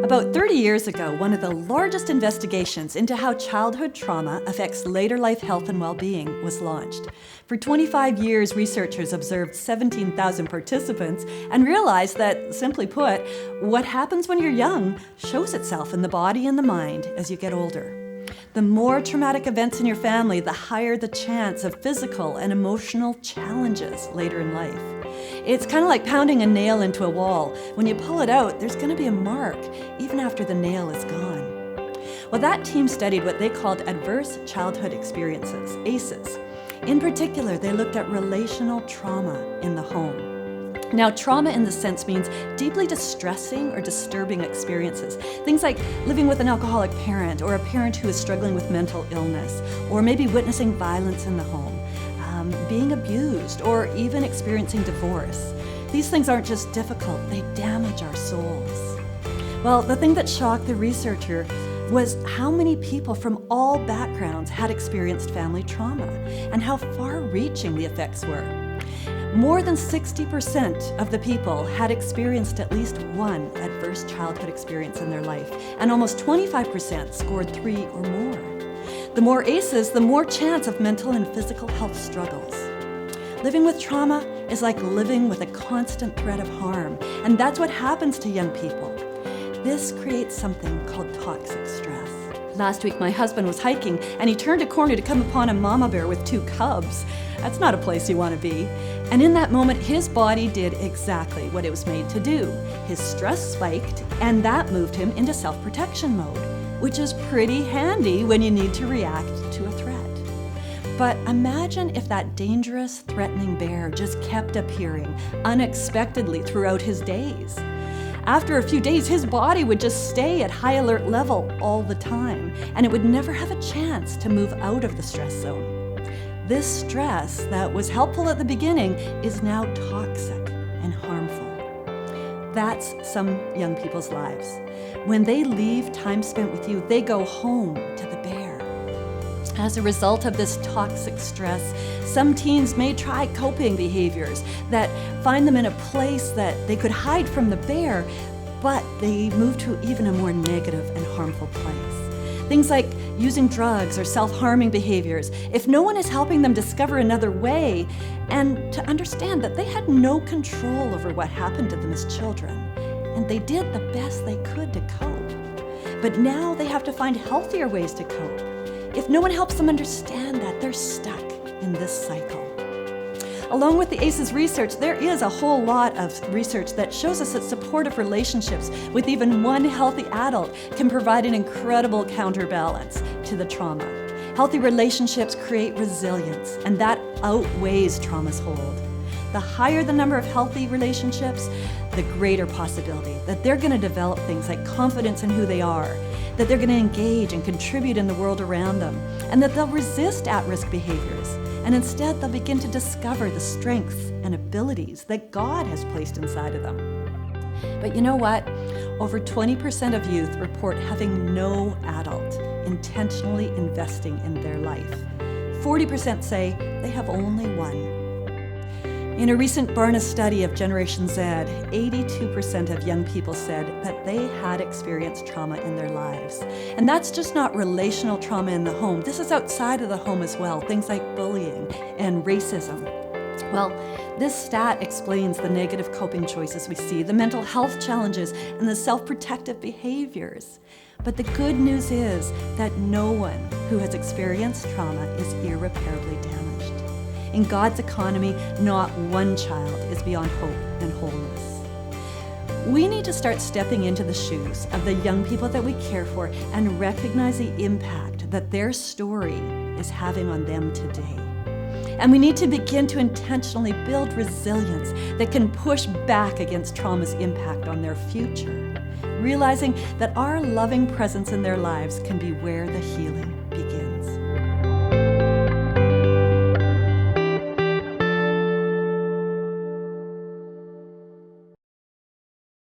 About 30 years ago, one of the largest investigations into how childhood trauma affects later life health and well-being was launched. For 25 years, researchers observed 17,000 participants and realized that, simply put, what happens when you're young shows itself in the body and the mind as you get older. The more traumatic events in your family, the higher the chance of physical and emotional challenges later in life. It's kind of like pounding a nail into a wall. When you pull it out, there's going to be a mark, even after the nail is gone. Well, that team studied what they called adverse childhood experiences, ACEs. In particular, they looked at relational trauma in the home. Now, trauma in this sense means deeply distressing or disturbing experiences. Things like living with an alcoholic parent, or a parent who is struggling with mental illness, or maybe witnessing violence in the home, being abused, or even experiencing divorce. These things aren't just difficult, they damage our souls. Well, the thing that shocked the researcher was how many people from all backgrounds had experienced family trauma and how far-reaching the effects were. More than 60% of the people had experienced at least one adverse childhood experience in their life, and almost 25% scored 3 or more. The more ACEs, the more chance of mental and physical health struggles. Living with trauma is like living with a constant threat of harm, and that's what happens to young people. This creates something called toxic stress. Last week, my husband was hiking, and he turned a corner to come upon a mama bear with 2 cubs. That's not a place you want to be. And in that moment, his body did exactly what it was made to do. His stress spiked, and that moved him into self-protection mode, which is pretty handy when you need to react to a threat. But imagine if that dangerous, threatening bear just kept appearing unexpectedly throughout his days. After a few days, his body would just stay at high alert level all the time, and it would never have a chance to move out of the stress zone. This stress that was helpful at the beginning is now toxic and harmful. That's some young people's lives. When they leave time spent with you, they go home to the bear. As a result of this toxic stress, some teens may try coping behaviors that find them in a place that they could hide from the bear, but they move to even a more negative and harmful place. Things like using drugs or self-harming behaviors, if no one is helping them discover another way, and to understand that they had no control over what happened to them as children, and they did the best they could to cope. But now they have to find healthier ways to cope. If no one helps them understand that, they're stuck in this cycle. Along with the ACEs research, there is a whole lot of research that shows us that supportive relationships with even one healthy adult can provide an incredible counterbalance to the trauma. Healthy relationships create resilience, and that outweighs trauma's hold. The higher the number of healthy relationships, the greater possibility that they're going to develop things like confidence in who they are, that they're going to engage and contribute in the world around them, and that they'll resist at-risk behaviors. And instead, they'll begin to discover the strengths and abilities that God has placed inside of them. But you know what? Over 20% of youth report having no adult intentionally investing in their life. 40% say they have only one. In a recent Barna study of Generation Z, 82% of young people said that they had experienced trauma in their lives. And that's just not relational trauma in the home. This is outside of the home as well, things like bullying and racism. Well, this stat explains the negative coping choices we see, the mental health challenges, and the self-protective behaviors. But the good news is that no one who has experienced trauma is irreparably damaged. In God's economy, not one child is beyond hope and wholeness. We need to start stepping into the shoes of the young people that we care for and recognize the impact that their story is having on them today. And we need to begin to intentionally build resilience that can push back against trauma's impact on their future, realizing that our loving presence in their lives can be where the healing begins.